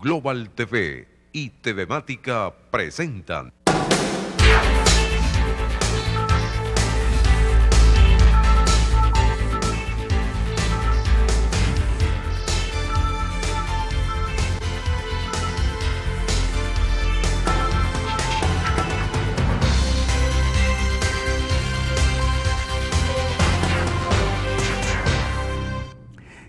Global TV y TVmática presentan.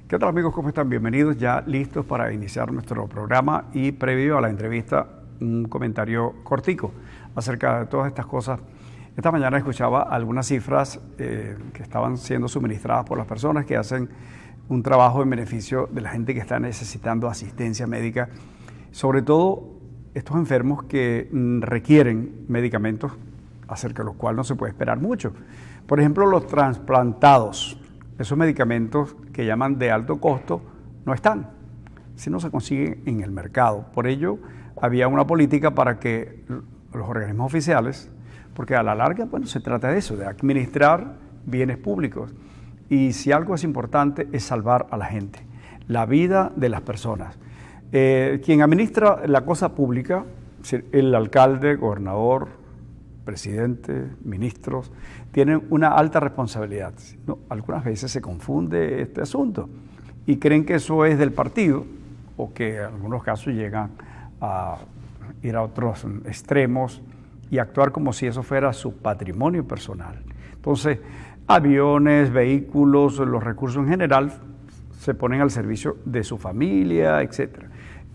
¿Qué tal, amigos? ¿Cómo están? Bienvenidos, ya listos para iniciar nuestro programa y previo a la entrevista, un comentario cortico acerca de todas estas cosas. Esta mañana escuchaba algunas cifras que estaban siendo suministradas por las personas que hacen un trabajo en beneficio de la gente que está necesitando asistencia médica, sobre todo estos enfermos que requieren medicamentos acerca de los cuales no se puede esperar mucho. Por ejemplo, los trasplantados. Esos medicamentos que llaman de alto costo no están, si no se consiguen en el mercado. Por ello, había una política para que los organismos oficiales, porque a la larga, bueno, se trata de eso, de administrar bienes públicos. Y si algo es importante es salvar a la gente, la vida de las personas. Quien administra la cosa pública, el alcalde, gobernador, presidente, ministros, tienen una alta responsabilidad. No, algunas veces se confunde este asunto y creen que eso es del partido o que en algunos casos llegan a ir a otros extremos y actuar como si eso fuera su patrimonio personal. Entonces, aviones, vehículos, los recursos en general se ponen al servicio de su familia, etc.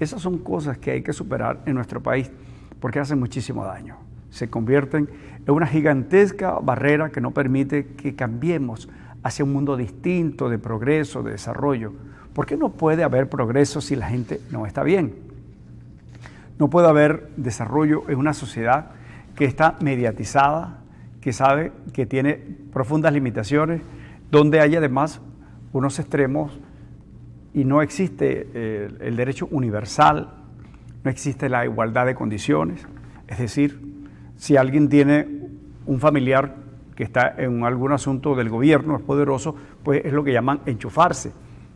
Esas son cosas que hay que superar en nuestro país porque hacen muchísimo daño. Se convierten en una gigantesca barrera que no permite que cambiemos hacia un mundo distinto de progreso, de desarrollo. ¿Por qué no puede haber progreso si la gente no está bien? No puede haber desarrollo en una sociedad que está mediatizada, que sabe que tiene profundas limitaciones, donde hay además unos extremos y no existe el derecho universal, no existe la igualdad de condiciones, es decir, si alguien tiene un familiar que está en algún asunto del gobierno, es poderoso, pues es lo que llaman enchufarse.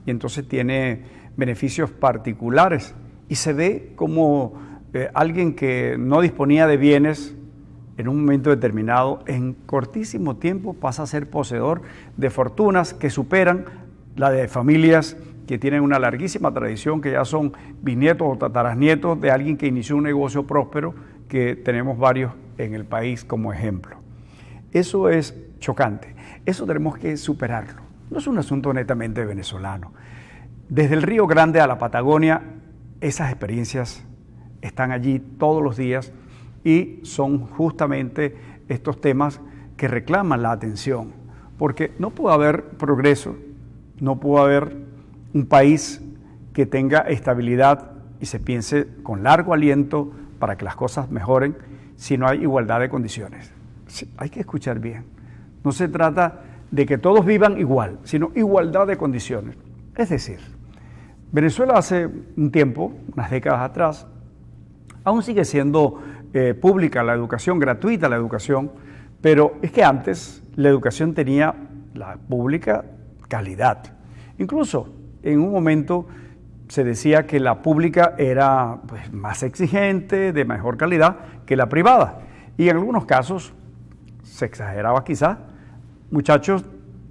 Y entonces tiene beneficios particulares. Y se ve como alguien que no disponía de bienes en un momento determinado, en cortísimo tiempo pasa a ser poseedor de fortunas que superan la de familias que tienen una larguísima tradición, que ya son bisnietos o tatarasnietos de alguien que inició un negocio próspero, que tenemos varios en el país como ejemplo. Eso es chocante, eso tenemos que superarlo. No es un asunto netamente venezolano. Desde el Río Grande a la Patagonia, esas experiencias están allí todos los días y son justamente estos temas que reclaman la atención, porque no puede haber progreso, no puede haber un país que tenga estabilidad y se piense con largo aliento para que las cosas mejoren si no hay igualdad de condiciones. Sí, hay que escuchar bien. No se trata de que todos vivan igual, sino igualdad de condiciones. Es decir, Venezuela hace un tiempo, unas décadas atrás, aún sigue siendo pública la educación, gratuita la educación, pero es que antes la educación tenía, la pública, calidad. Incluso en un momento se decía que la pública era pues, más exigente, de mejor calidad que la privada. Y en algunos casos, se exageraba quizás, muchachos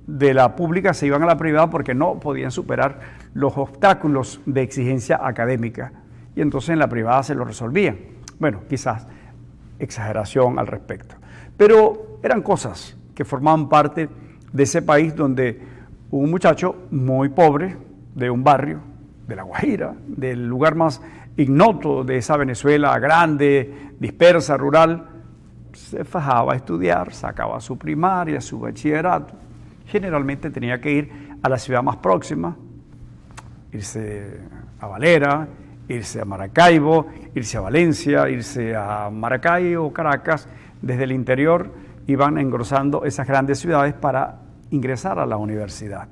de la pública se iban a la privada porque no podían superar los obstáculos de exigencia académica. Y entonces en la privada se lo resolvían. Bueno, quizás exageración al respecto. Pero eran cosas que formaban parte de ese país donde un muchacho muy pobre de un barrio, de La Guajira, del lugar más ignoto de esa Venezuela grande, dispersa, rural, se fajaba a estudiar, sacaba su primaria, su bachillerato. Generalmente tenía que ir a la ciudad más próxima, irse a Valera, irse a Maracaibo, irse a Valencia, irse a Maracay o Caracas. Desde el interior iban engrosando esas grandes ciudades para ingresar a la universidad.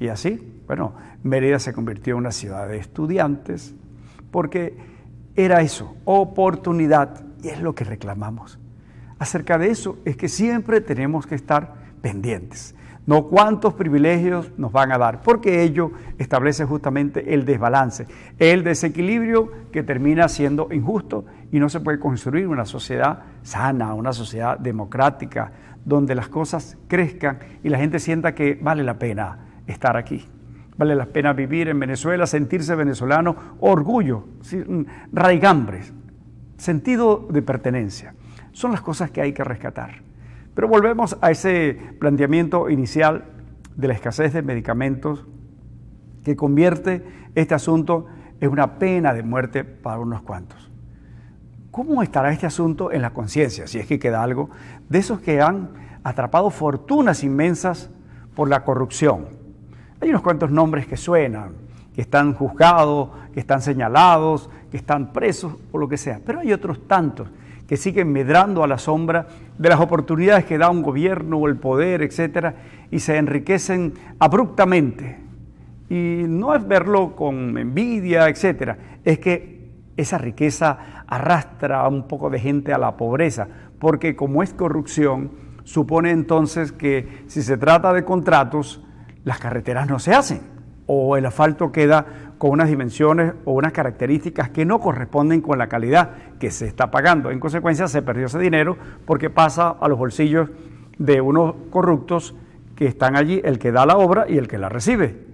Y así, bueno, Mérida se convirtió en una ciudad de estudiantes porque era eso, oportunidad, y es lo que reclamamos. Acerca de eso es que siempre tenemos que estar pendientes. no cuántos privilegios nos van a dar, porque ello establece justamente el desbalance, el desequilibrio que termina siendo injusto y no se puede construir una sociedad sana, una sociedad democrática, donde las cosas crezcan y la gente sienta que vale la pena estar aquí. Vale la pena vivir en Venezuela, sentirse venezolano, orgullo, raigambres, sentido de pertenencia. Son las cosas que hay que rescatar. Pero volvemos a ese planteamiento inicial de la escasez de medicamentos que convierte este asunto en una pena de muerte para unos cuantos. ¿Cómo estará este asunto en la conciencia, si es que queda algo, de esos que han atrapado fortunas inmensas por la corrupción? Hay unos cuantos nombres que suenan, que están juzgados, que están señalados, que están presos o lo que sea, pero hay otros tantos que siguen medrando a la sombra de las oportunidades que da un gobierno o el poder, etcétera, y se enriquecen abruptamente. Y no es verlo con envidia, etcétera, es que esa riqueza arrastra a un poco de gente a la pobreza, porque como es corrupción, supone entonces que si se trata de contratos, las carreteras no se hacen, o el asfalto queda con unas dimensiones o unas características que no corresponden con la calidad que se está pagando. En consecuencia, se perdió ese dinero porque pasa a los bolsillos de unos corruptos que están allí, el que da la obra y el que la recibe.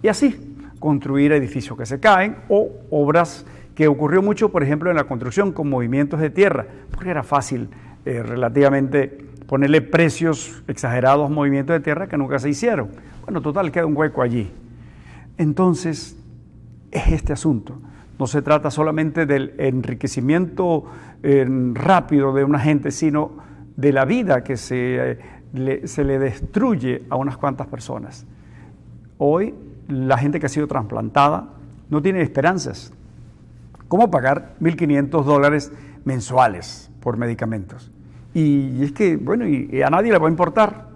Y así, construir edificios que se caen o obras que ocurrió mucho, por ejemplo, en la construcción con movimientos de tierra, porque era fácil relativamente ponerle precios exagerados a movimientos de tierra que nunca se hicieron. Bueno, total, queda un hueco allí. Entonces, es este asunto. No se trata solamente del enriquecimiento rápido de una gente, sino de la vida que se le destruye a unas cuantas personas. Hoy, la gente que ha sido trasplantada no tiene esperanzas. ¿Cómo pagar $1.500 mensuales por medicamentos? Y es que, bueno, y a nadie le va a importar.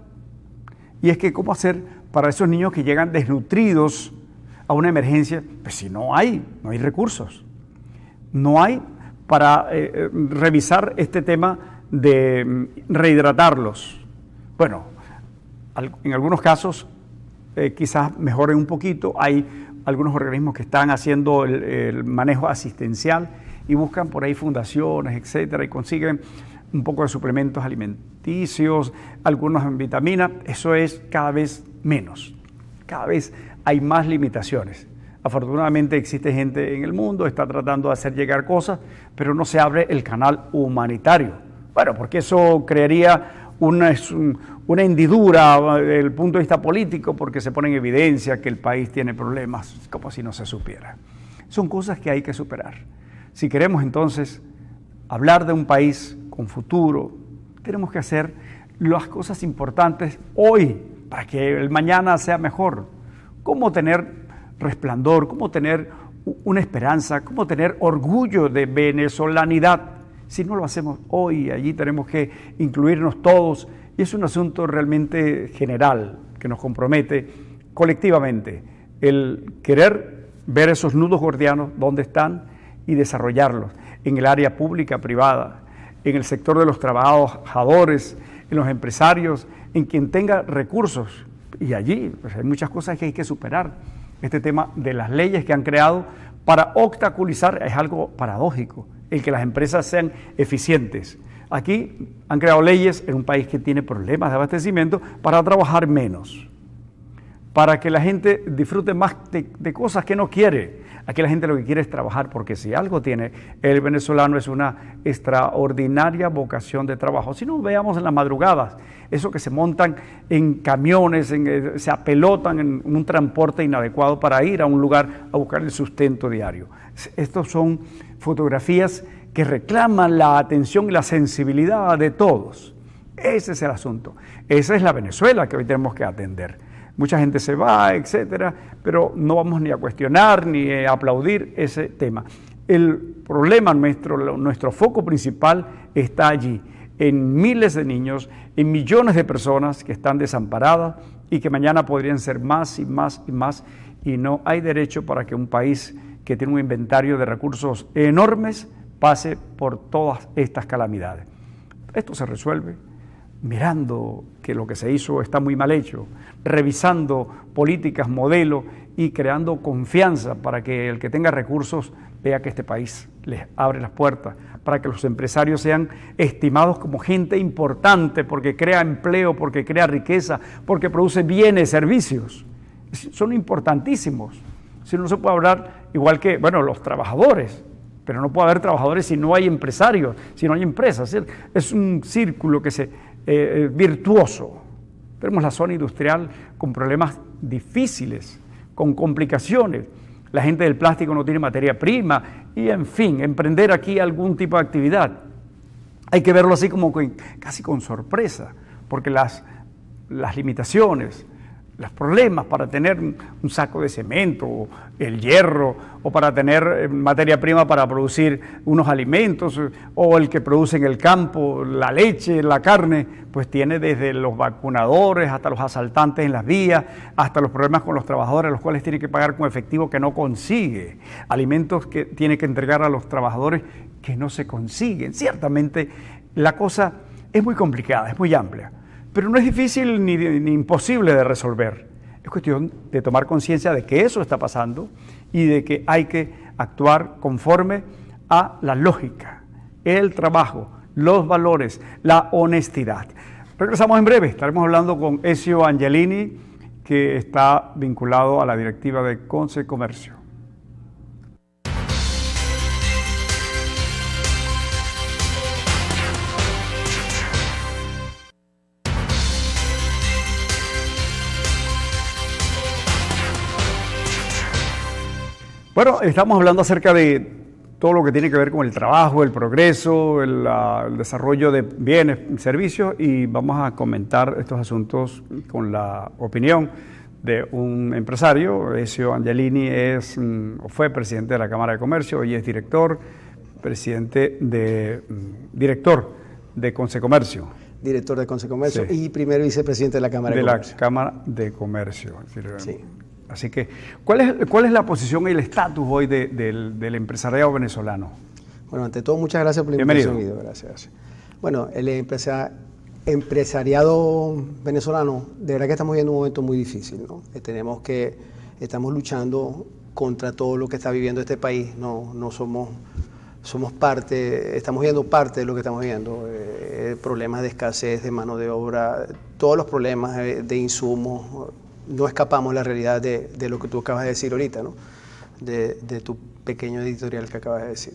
Y es que, ¿cómo hacer para esos niños que llegan desnutridos a una emergencia? Pues si no hay recursos. No hay para revisar este tema de rehidratarlos. Bueno, en algunos casos quizás mejoren un poquito. Hay algunos organismos que están haciendo el manejo asistencial y buscan por ahí fundaciones, etcétera, y consiguen un poco de suplementos alimenticios, algunos en vitamina. Eso es cada vez menos. Cada vez hay más limitaciones. Afortunadamente existe gente en el mundo, está tratando de hacer llegar cosas, pero no se abre el canal humanitario. Bueno, porque eso crearía una hendidura desde el punto de vista político, porque se pone en evidencia que el país tiene problemas, como si no se supiera. Son cosas que hay que superar. Si queremos entonces hablar de un país con futuro, tenemos que hacer las cosas importantes hoy para que el mañana sea mejor. Cómo tener resplandor, cómo tener una esperanza, cómo tener orgullo de venezolanidad. Si no lo hacemos hoy, allí tenemos que incluirnos todos, y es un asunto realmente general que nos compromete colectivamente, el querer ver esos nudos gordianos dónde están y desarrollarlos en el área pública, privada, en el sector de los trabajadores, en los empresarios, en quien tenga recursos. Y allí pues, hay muchas cosas que hay que superar. Este tema de las leyes que han creado para obstaculizar es algo paradójico, el que las empresas sean eficientes. Aquí han creado leyes en un país que tiene problemas de abastecimiento para trabajar menos, para que la gente disfrute más de cosas que no quiere. Aquí la gente lo que quiere es trabajar, porque si algo tiene el venezolano es una extraordinaria vocación de trabajo. Si no, veamos en las madrugadas, eso que se montan en camiones, se apelotan en un transporte inadecuado para ir a un lugar a buscar el sustento diario. Estas son fotografías que reclaman la atención y la sensibilidad de todos. Ese es el asunto. Esa es la Venezuela que hoy tenemos que atender. Mucha gente se va, etcétera, pero no vamos ni a cuestionar ni a aplaudir ese tema. El problema nuestro foco principal está allí, en miles de niños, en millones de personas que están desamparadas y que mañana podrían ser más y más y más, y no hay derecho para que un país que tiene un inventario de recursos enormes pase por todas estas calamidades. Esto se resuelve mirando que lo que se hizo está muy mal hecho, revisando políticas, modelos y creando confianza para que el que tenga recursos vea que este país les abre las puertas, para que los empresarios sean estimados como gente importante porque crea empleo, porque crea riqueza, porque produce bienes, servicios. Son importantísimos. Si no se puede hablar igual que, bueno, los trabajadores, pero no puede haber trabajadores si no hay empresarios, si no hay empresas. Es un círculo que virtuoso. Tenemos la zona industrial con problemas difíciles, con complicaciones. La gente del plástico no tiene materia prima y, en fin, emprender aquí algún tipo de actividad. Hay que verlo así como casi con sorpresa, porque las limitaciones, los problemas para tener un saco de cemento, el hierro, o para tener materia prima para producir unos alimentos, o el que produce en el campo, la leche, la carne, pues tiene desde los vacunadores hasta los asaltantes en las vías, hasta los problemas con los trabajadores, los cuales tiene que pagar con efectivo que no consigue, alimentos que tiene que entregar a los trabajadores que no se consiguen. Ciertamente la cosa es muy complicada, es muy amplia, pero no es difícil ni imposible de resolver. Es cuestión de tomar conciencia de que eso está pasando y de que hay que actuar conforme a la lógica, el trabajo, los valores, la honestidad. Regresamos en breve, estaremos hablando con Ezio Angelini, que está vinculado a la directiva de Consecomercio. Bueno, estamos hablando acerca de todo lo que tiene que ver con el trabajo, el progreso, el desarrollo de bienes y servicios, y vamos a comentar estos asuntos con la opinión de un empresario. Ezio Angelini fue presidente de la Cámara de Comercio, hoy es director de Consecomercio. Director de Consecomercio, sí. Y primer vicepresidente de la Cámara de Comercio. De la Cámara de Comercio. Sí. Así que, ¿cuál es la posición y el estatus hoy del empresariado venezolano? Bueno, ante todo, muchas gracias por la invitación, Guido. Gracias. Bueno, el empresariado venezolano, de verdad que estamos viviendo un momento muy difícil, ¿no? Estamos luchando contra todo lo que está viviendo este país, no somos parte, estamos viendo parte de lo que estamos viendo, problemas de escasez de mano de obra, todos los problemas de insumos. No escapamos de la realidad de lo que tú acabas de decir ahorita, ¿no? De tu pequeño editorial que acabas de decir.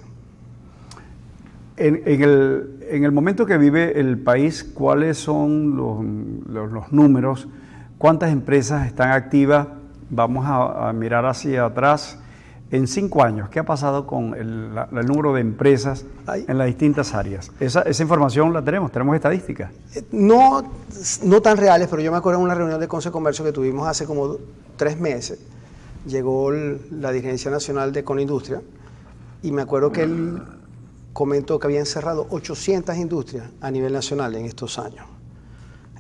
En el momento que vive el país, ¿cuáles son los números? ¿Cuántas empresas están activas? Vamos a mirar hacia atrás. En 5 años, ¿qué ha pasado con el número de empresas en las distintas áreas? Esa información la tenemos estadísticas. No tan reales, pero yo me acuerdo de una reunión de Consecomercio que tuvimos hace como 3 meses. Llegó la dirigencia nacional de Conindustria y me acuerdo que él comentó que habían cerrado 800 industrias a nivel nacional en estos años.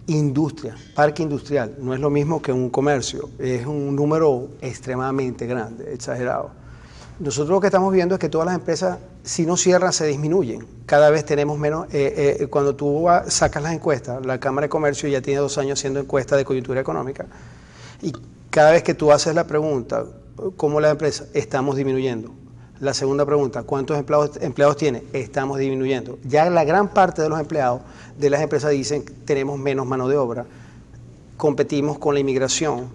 Industria, parque industrial, no es lo mismo que un comercio, es un número extremadamente grande, exagerado. Nosotros lo que estamos viendo es que todas las empresas, si no cierran, se disminuyen. Cada vez tenemos menos, cuando tú sacas las encuestas, la Cámara de Comercio ya tiene 2 años haciendo encuestas de coyuntura económica, y cada vez que tú haces la pregunta, ¿cómo la empresa? Estamos disminuyendo. La segunda pregunta, ¿cuántos empleados tiene? Estamos disminuyendo. Ya la gran parte de los empleados de las empresas dicen que tenemos menos mano de obra, competimos con la inmigración.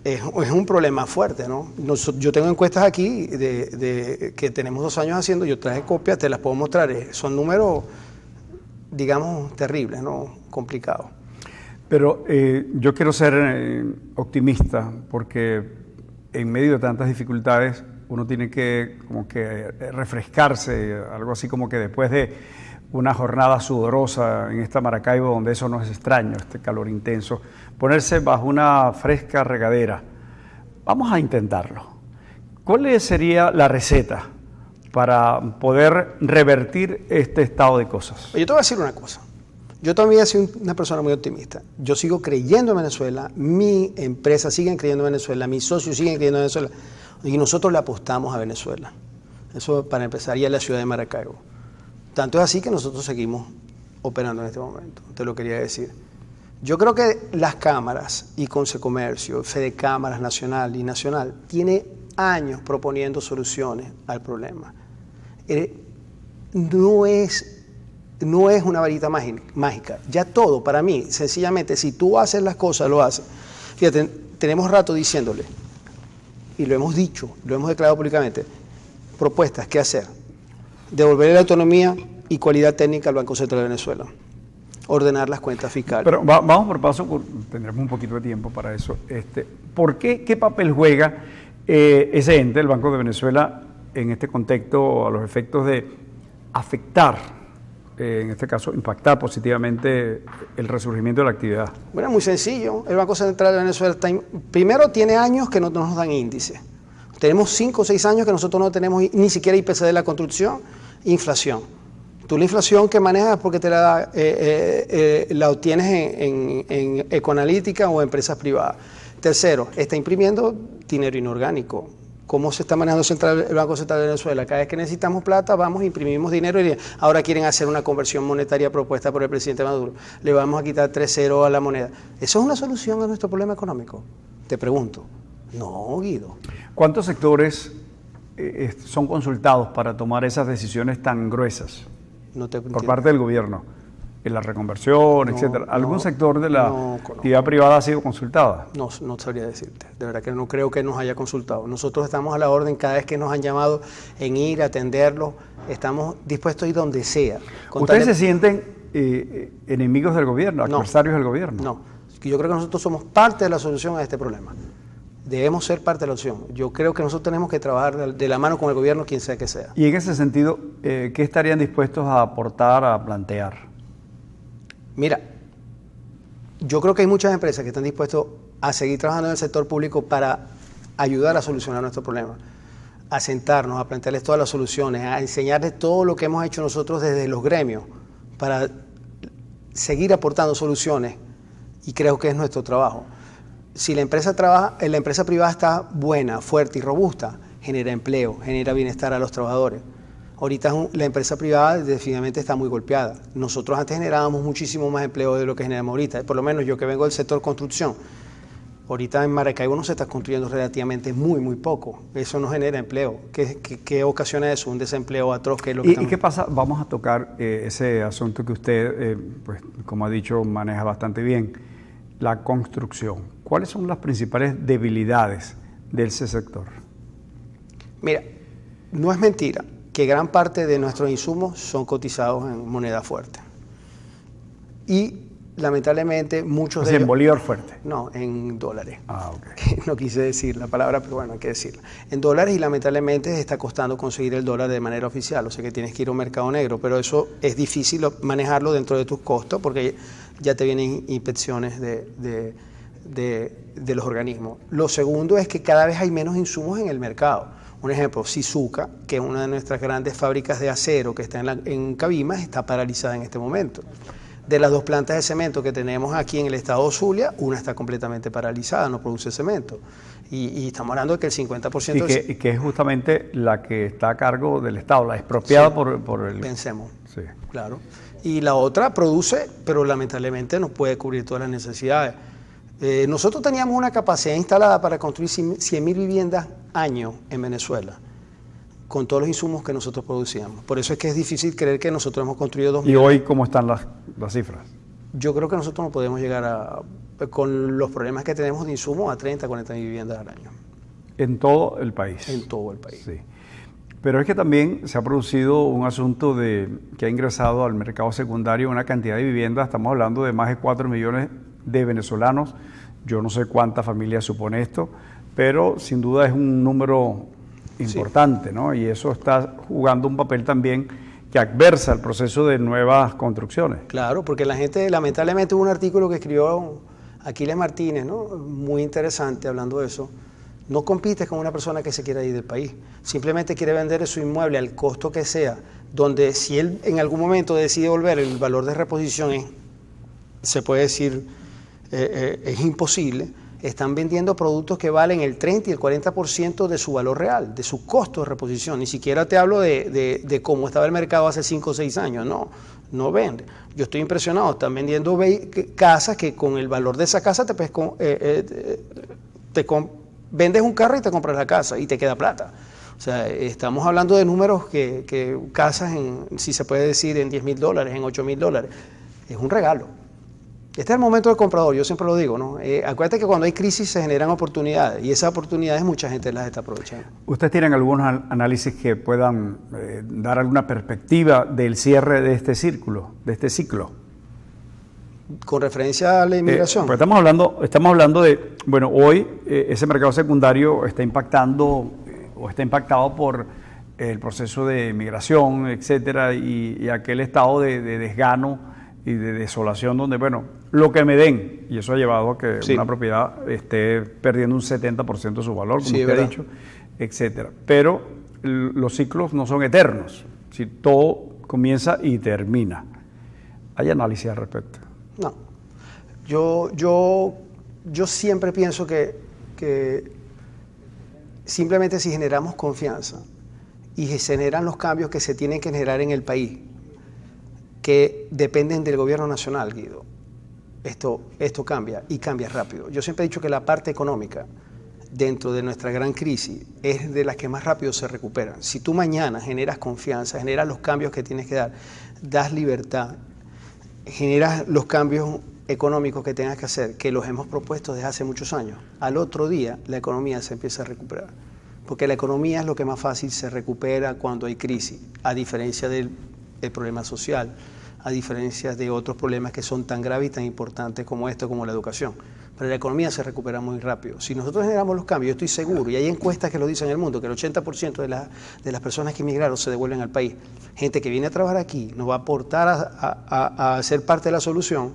Es un problema fuerte, ¿no? Yo tengo encuestas aquí que tenemos 2 años haciendo, yo traje copias, te las puedo mostrar. Son números, digamos, terribles, ¿no? Complicados. Pero yo quiero ser optimista porque en medio de tantas dificultades uno tiene que como que refrescarse, algo así como que después de una jornada sudorosa en esta Maracaibo, donde eso no es extraño, este calor intenso, ponerse bajo una fresca regadera. Vamos a intentarlo. ¿Cuál sería la receta para poder revertir este estado de cosas? Yo te voy a decir una cosa. Yo también soy una persona muy optimista. Yo sigo creyendo en Venezuela, mi empresa sigue creyendo en Venezuela, mis socios siguen creyendo en Venezuela, y nosotros le apostamos a Venezuela. Eso para empezar, y a la ciudad de Maracaibo. Tanto es así que nosotros seguimos operando en este momento, te lo quería decir. Yo creo que las cámaras y Consecomercio, Fede Cámaras Nacional y Nacional, tiene años proponiendo soluciones al problema. No es una varita mágica. Ya todo, para mí, sencillamente, si tú haces las cosas, lo haces. Fíjate, tenemos rato diciéndole, y lo hemos dicho, lo hemos declarado públicamente, propuestas, ¿qué hacer? Devolver la autonomía y cualidad técnica al Banco Central de Venezuela. Ordenar las cuentas fiscales. Pero vamos por paso, tendremos un poquito de tiempo para eso. ¿Por qué? ¿Qué papel juega ese ente, el Banco de Venezuela, en este contexto a los efectos de afectar, en este caso, impactar positivamente el resurgimiento de la actividad? Bueno, muy sencillo. El Banco Central de Venezuela primero tiene años que no nos dan índice. Tenemos 5 o 6 años que nosotros no tenemos ni siquiera IPC de la construcción, inflación. Tú la inflación que manejas porque te la obtienes en Ecoanalítica o empresas privadas. Tercero, está imprimiendo dinero inorgánico. ¿Cómo se está manejando el Banco Central de Venezuela? Cada vez que necesitamos plata, vamos, imprimimos dinero y ahora quieren hacer una conversión monetaria propuesta por el presidente Maduro. Le vamos a quitar 3 ceros a la moneda. ¿Eso es una solución a nuestro problema económico? Te pregunto. No, Guido. ¿Cuántos sectores son consultados para tomar esas decisiones tan gruesas? Por parte del gobierno, en la reconversión, etcétera. ¿Algún sector de la actividad privada ha sido consultada? No sabría decirte. De verdad que no creo que nos haya consultado. Nosotros estamos a la orden cada vez que nos han llamado en ir a atenderlo. Estamos dispuestos a ir donde sea. ¿Ustedes se sienten enemigos del gobierno, adversarios del gobierno? No. Yo creo que nosotros somos parte de la solución a este problema. Debemos ser parte de la opción. Yo creo que nosotros tenemos que trabajar de la mano con el gobierno, quien sea que sea. Y en ese sentido, ¿qué estarían dispuestos a aportar, a plantear? Mira, yo creo que hay muchas empresas que están dispuestas a seguir trabajando en el sector público para ayudar a solucionar nuestro problema, a sentarnos, a plantearles todas las soluciones, a enseñarles todo lo que hemos hecho nosotros desde los gremios para seguir aportando soluciones, y creo que es nuestro trabajo. Si la empresa privada está buena, fuerte y robusta, genera empleo, genera bienestar a los trabajadores. Ahorita la empresa privada definitivamente está muy golpeada. Nosotros antes generábamos muchísimo más empleo de lo que generamos ahorita. Por lo menos yo que vengo del sector construcción, ahorita en Maracaibo no se está construyendo relativamente muy poco. Eso no genera empleo. ¿Qué ocasiona eso? Un desempleo atroz. Que es lo que ¿Y qué pasa? Vamos a tocar ese asunto que usted, pues, como ha dicho, maneja bastante bien. La construcción. ¿Cuáles son las principales debilidades de ese sector? Mira, no es mentira que gran parte de nuestros insumos son cotizados en moneda fuerte. Y lamentablemente muchos de ellos... ¿En bolívar fuerte? No, en dólares. Ok. No quise decir la palabra, pero bueno, hay que decirla. En dólares, y lamentablemente está costando conseguir el dólar de manera oficial. O sea que tienes que ir a un mercado negro, pero eso es difícil manejarlo dentro de tus costos porque ya te vienen inspecciones de los organismos. Lo segundo es que cada vez hay menos insumos en el mercado. Un ejemplo, Syzuka, que es una de nuestras grandes fábricas de acero que está en Cabimas, está paralizada en este momento. De las 2 plantas de cemento que tenemos aquí en el estado de Zulia, una está completamente paralizada, no produce cemento. Y estamos hablando de que el 50%... Y que es justamente la que está a cargo del Estado, la expropiada, sí, por el... Pensemos, sí, claro. Y la otra produce, pero lamentablemente no puede cubrir todas las necesidades. Nosotros teníamos una capacidad instalada para construir 100.000 viviendas año en Venezuela, con todos los insumos que nosotros producíamos. Por eso es que es difícil creer que nosotros hemos construido 2.000. ¿Y hoy cómo están las cifras? Yo creo que nosotros no podemos llegar con los problemas que tenemos de insumos, a 30, 40.000 viviendas al año. ¿En todo el país? En todo el país. Sí. Pero es que también se ha producido un asunto que ha ingresado al mercado secundario una cantidad de viviendas. Estamos hablando de más de 4 millones de venezolanos. Yo no sé cuántas familias supone esto, pero sin duda es un número importante, sí, ¿no? Y eso está jugando un papel también que adversa el proceso de nuevas construcciones. Claro, porque la gente, lamentablemente, hubo un artículo que escribió Aquiles Martínez, ¿no? Muy interesante hablando de eso. No compites con una persona que se quiera ir del país. Simplemente quiere vender su inmueble al costo que sea, donde si él en algún momento decide volver, el valor de reposición se puede decir, es imposible. están vendiendo productos que valen el 30 y el 40% de su valor real, de su costo de reposición. Ni siquiera te hablo de cómo estaba el mercado hace 5 o 6 años, no vende. Yo estoy impresionado, están vendiendo casas que con el valor de esa casa vendes un carro y te compras la casa y te queda plata. O sea, estamos hablando de números que casas, si se puede decir, en $10,000, en $8,000. Es un regalo. Este es el momento del comprador, yo siempre lo digo, ¿no? Acuérdate que cuando hay crisis se generan oportunidades y esas oportunidades mucha gente las está aprovechando. ¿Ustedes tienen algunos análisis que puedan dar alguna perspectiva del cierre de este ciclo? Con referencia a la inmigración. Pues estamos hablando de, bueno, hoy ese mercado secundario está impactando o está impactado por el proceso de migración, etcétera, y aquel estado de desgano y de desolación donde, bueno, lo que me den, y eso ha llevado a que una propiedad esté perdiendo un 70% de su valor, como usted ha dicho, etcétera. Pero los ciclos no son eternos, si todo comienza y termina. ¿Hay análisis al respecto? No. Yo siempre pienso que simplemente si generamos confianza y se generan los cambios que se tienen que generar en el país, que dependen del gobierno nacional, Guido, esto cambia y cambia rápido. Yo siempre he dicho que la parte económica dentro de nuestra gran crisis es de las que más rápido se recuperan. Si tú mañana generas confianza, generas los cambios que tienes que dar, das libertad, generas los cambios económicos que tengas que hacer, que los hemos propuesto desde hace muchos años, al otro día la economía se empieza a recuperar. Porque la economía es lo que más fácil se recupera cuando hay crisis, a diferencia del problema social, a diferencia de otros problemas que son tan graves y tan importantes como esto, como la educación. Pero la economía se recupera muy rápido. Si nosotros generamos los cambios, yo estoy seguro, y hay encuestas que lo dicen en el mundo, que el 80% de las personas que emigraron se devuelven al país. Gente que viene a trabajar aquí nos va a aportar a ser parte de la solución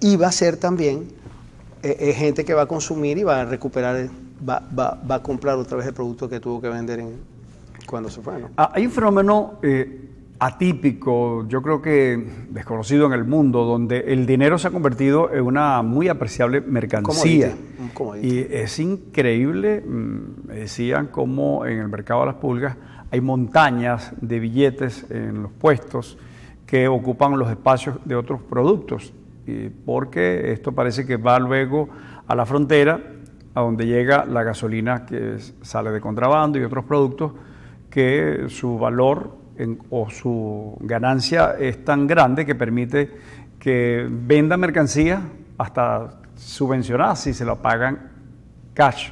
y va a ser también gente que va a consumir y va a recuperar, va a comprar otra vez el producto que tuvo que vender cuando se fue, ¿no? Hay un fenómeno atípico, yo creo que desconocido en el mundo, donde el dinero se ha convertido en una muy apreciable mercancía. Y es increíble, me decían, cómo en el mercado de las pulgas hay montañas de billetes en los puestos que ocupan los espacios de otros productos, porque esto parece que va luego a la frontera, a donde llega la gasolina que sale de contrabando y otros productos que su valor o su ganancia es tan grande que permite que vendan mercancías hasta subvencionadas si se lo pagan cash,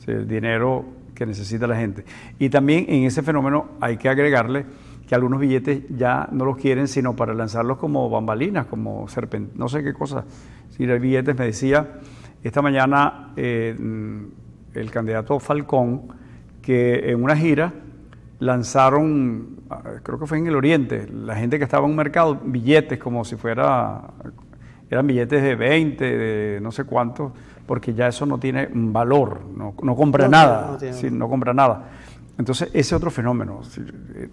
el dinero que necesita la gente. Y también en ese fenómeno hay que agregarle que algunos billetes ya no los quieren sino para lanzarlos como bambalinas, como serpentinas, no sé qué cosa. Si hay billetes, me decía esta mañana el candidato Falcón que en una gira lanzaron, creo que fue en el Oriente, la gente que estaba en un mercado, billetes como si eran billetes de 20, de no sé cuántos, porque ya eso no tiene valor, no compra nada, no compra nada. Entonces, ese otro fenómeno,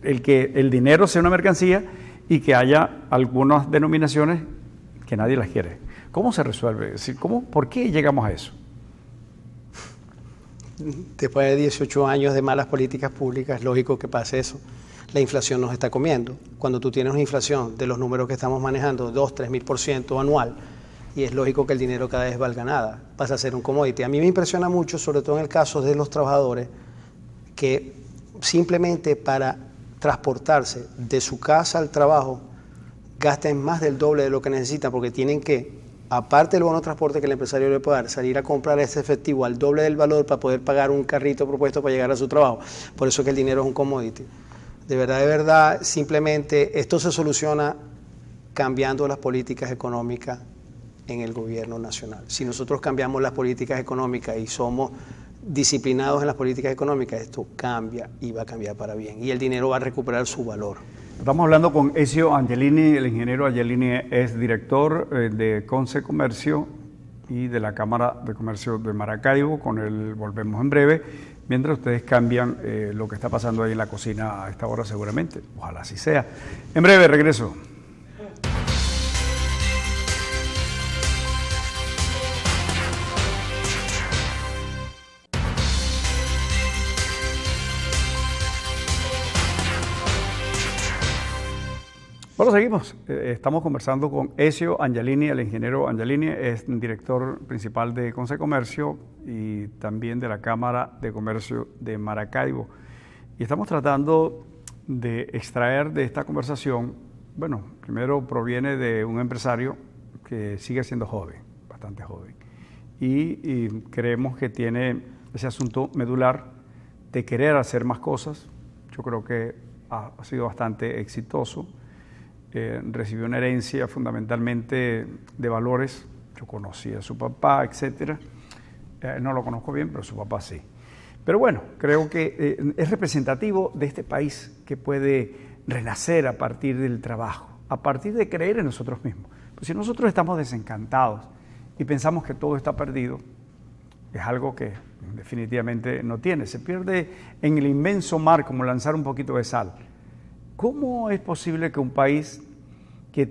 el que el dinero sea una mercancía y que haya algunas denominaciones que nadie las quiere. ¿Cómo se resuelve? ¿Por qué llegamos a eso? Después de 18 años de malas políticas públicas, es lógico que pase eso. La inflación nos está comiendo. Cuando tú tienes una inflación de los números que estamos manejando, 2-3,000% anual, y es lógico que el dinero cada vez valga nada, pasa a ser un commodity. A mí me impresiona mucho, sobre todo en el caso de los trabajadores, que simplemente para transportarse de su casa al trabajo gasten más del doble de lo que necesitan, porque tienen que, aparte del bono de transporte que el empresario le puede dar, salir a comprar ese efectivo al doble del valor para poder pagar un carrito propuesto para llegar a su trabajo. Por eso es que el dinero es un commodity. De verdad, simplemente esto se soluciona cambiando las políticas económicas en el gobierno nacional. Si nosotros cambiamos las políticas económicas y somos disciplinados en las políticas económicas, esto cambia y va a cambiar para bien. Y el dinero va a recuperar su valor. Estamos hablando con Ezio Angelini, el ingeniero Angelini es director de Conce Comercio y de la Cámara de Comercio de Maracaibo. Con él volvemos en breve, mientras ustedes cambian lo que está pasando ahí en la cocina a esta hora seguramente. Ojalá así sea. En breve regreso. Bueno, seguimos. Estamos conversando con Ezio Angelini, el ingeniero Angelini, es director principal de Consecomercio y también de la Cámara de Comercio de Maracaibo. Y estamos tratando de extraer de esta conversación, bueno, primero proviene de un empresario que sigue siendo joven, bastante joven, y creemos que tiene ese asunto medular de querer hacer más cosas. Yo creo que ha sido bastante exitoso. Recibió una herencia fundamentalmente de valores. Yo conocí a su papá, etcétera. No lo conozco bien, pero su papá sí. Pero bueno, creo que es representativo de este país que puede renacer a partir del trabajo, a partir de creer en nosotros mismos. Pues si nosotros estamos desencantados y pensamos que todo está perdido, es algo que definitivamente no tiene. Se pierde en el inmenso mar como lanzar un poquito de sal. ¿Cómo es posible que un país que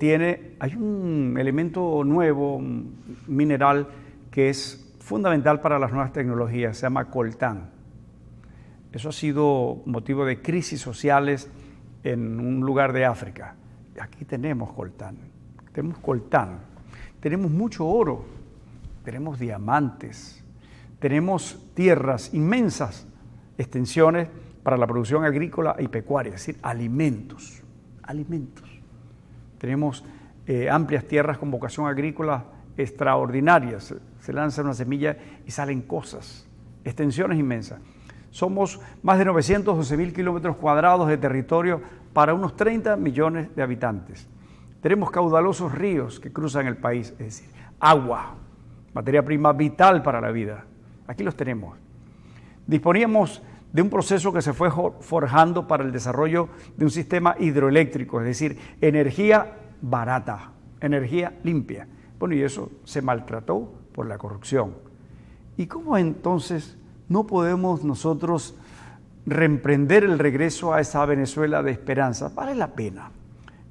hay un elemento nuevo, un mineral que es fundamental para las nuevas tecnologías, se llama coltán? Eso ha sido motivo de crisis sociales en un lugar de África. Aquí tenemos coltán, tenemos mucho oro, tenemos diamantes, tenemos tierras inmensas, extensiones para la producción agrícola y pecuaria, es decir, alimentos. Tenemos amplias tierras con vocación agrícola extraordinarias. Se lanza una semilla y salen cosas, extensiones inmensas. Somos más de 912.000 kilómetros cuadrados de territorio para unos 30 millones de habitantes. Tenemos caudalosos ríos que cruzan el país, es decir, agua, materia prima vital para la vida. Aquí los tenemos. Disponíamos de un proceso que se fue forjando para el desarrollo de un sistema hidroeléctrico, es decir, energía barata, energía limpia. Bueno, y eso se maltrató por la corrupción. ¿Y cómo entonces no podemos nosotros reemprender el regreso a esa Venezuela de esperanza? Vale la pena.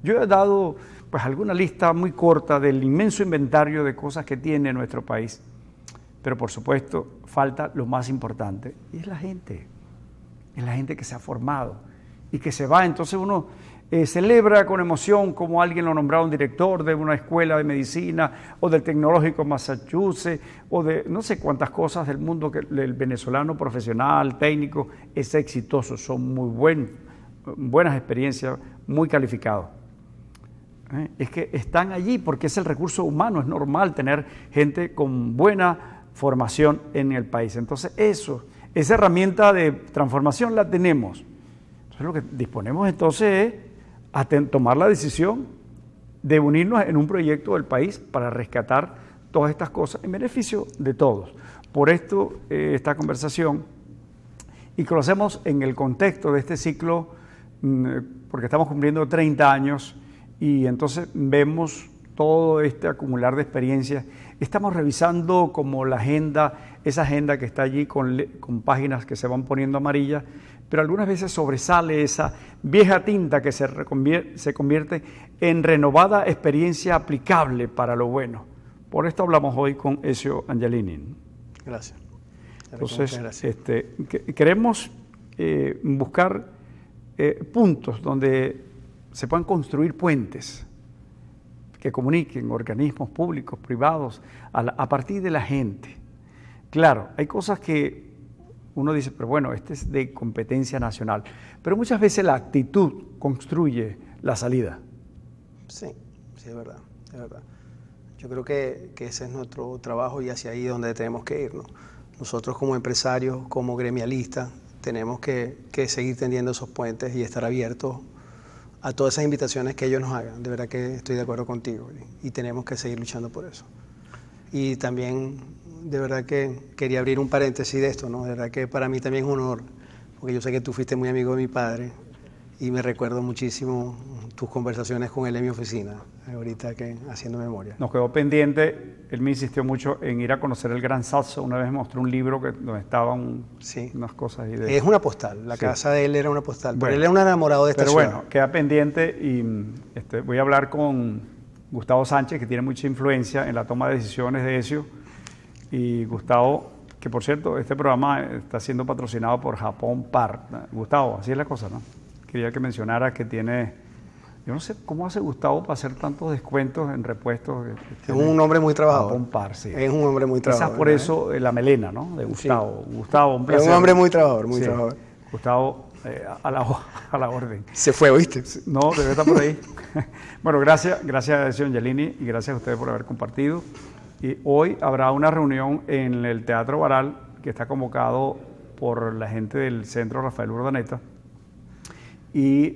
Yo he dado pues alguna lista muy corta del inmenso inventario de cosas que tiene nuestro país, pero por supuesto falta lo más importante, y es la gente. Es la gente que se ha formado y que se va. Entonces uno celebra con emoción como alguien lo nombraba un director de una escuela de medicina o del Tecnológico Massachusetts o de no sé cuántas cosas del mundo que el venezolano profesional, técnico, es exitoso, son muy buenas experiencias, muy calificados. Es que están allí porque es el recurso humano, es normal tener gente con buena formación en el país. Entonces esa herramienta de transformación la tenemos. Entonces lo que disponemos entonces es a tomar la decisión de unirnos en un proyecto del país para rescatar todas estas cosas en beneficio de todos. Por esto esta conversación, y que lo hacemos en el contexto de este ciclo, porque estamos cumpliendo 30 años y entonces vemos todo este acumular de experiencias. Estamos revisando como la agenda, esa agenda que está allí con páginas que se van poniendo amarillas, pero algunas veces sobresale esa vieja tinta que se convierte en renovada experiencia aplicable para lo bueno. Por esto hablamos hoy con Ezio Angelini. Gracias. Entonces, queremos buscar puntos donde se puedan construir puentes que comuniquen organismos públicos, privados, a partir de la gente. Claro, hay cosas que uno dice, pero bueno, este es de competencia nacional, pero muchas veces la actitud construye la salida. Sí, es verdad, es verdad. Yo creo que ese es nuestro trabajo y hacia ahí donde tenemos que irnos. Nosotros como empresarios, como gremialistas, tenemos que seguir tendiendo esos puentes y estar abiertos a todas esas invitaciones que ellos nos hagan. De verdad que estoy de acuerdo contigo y tenemos que seguir luchando por eso. Y también, de verdad que quería abrir un paréntesis de esto, ¿no? De verdad que para mí también es un honor, porque yo sé que tú fuiste muy amigo de mi padre y me recuerdo muchísimo tus conversaciones con él en mi oficina, ahorita que haciendo memoria. Nos quedó pendiente, él me insistió mucho en ir a conocer el Gran Sasso. Una vez me mostró un libro donde estaban unas cosas. Es una postal, la casa de él era una postal, pero él era un enamorado de esta ciudad. Pero bueno, queda pendiente y voy a hablar con Gustavo Sánchez, que tiene mucha influencia en la toma de decisiones de Ezio. Y Gustavo, que por cierto, este programa está siendo patrocinado por Japón Par. Gustavo, así es la cosa, ¿no? Quería que mencionara que tiene Yo no sé cómo hace Gustavo para hacer tantos descuentos en repuestos. Es un hombre muy trabajador. Pompar, sí. Es un hombre muy trabajador. Quizás por eso la melena, ¿no? De Gustavo. Sí. Gustavo, un placer. Es un hombre muy trabajador, muy Sí. trabajador. Gustavo, a la orden. Se fue, ¿oíste? No, debe estar por ahí. Bueno, gracias señor Angelini, y gracias a ustedes por haber compartido. Y hoy habrá una reunión en el Teatro Baral que está convocado por la gente del Centro Rafael Urdaneta. Y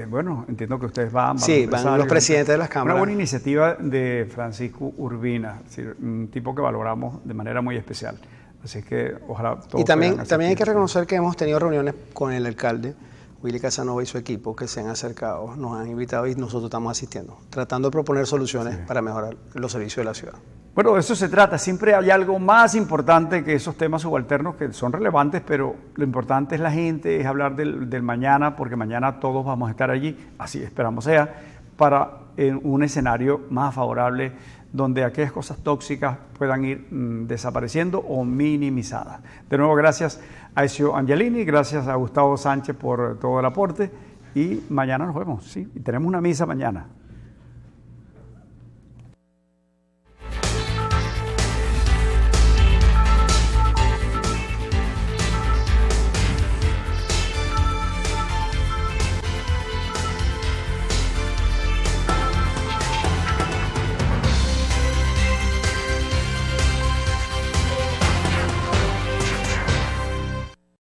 bueno, entiendo que ustedes van Sí, van los presidentes de las cámaras. Una buena iniciativa de Francisco Urbina, es decir, un tipo que valoramos de manera muy especial. Así que ojalá todos Y también puedan hay que asistir. reconocer que hemos tenido reuniones con el alcalde, Willy Casanova, y su equipo, que se han acercado, nos han invitado y nosotros estamos asistiendo, tratando de proponer soluciones para mejorar los servicios de la ciudad. Bueno, de eso se trata. Siempre hay algo más importante que esos temas subalternos que son relevantes, pero lo importante es la gente, es hablar del mañana, porque mañana todos vamos a estar allí, así esperamos sea, para un escenario más favorable donde aquellas cosas tóxicas puedan ir desapareciendo o minimizadas. De nuevo, gracias a Ezio Angelini, gracias a Gustavo Sánchez por todo el aporte y mañana nos vemos, ¿sí? Y tenemos una misa mañana.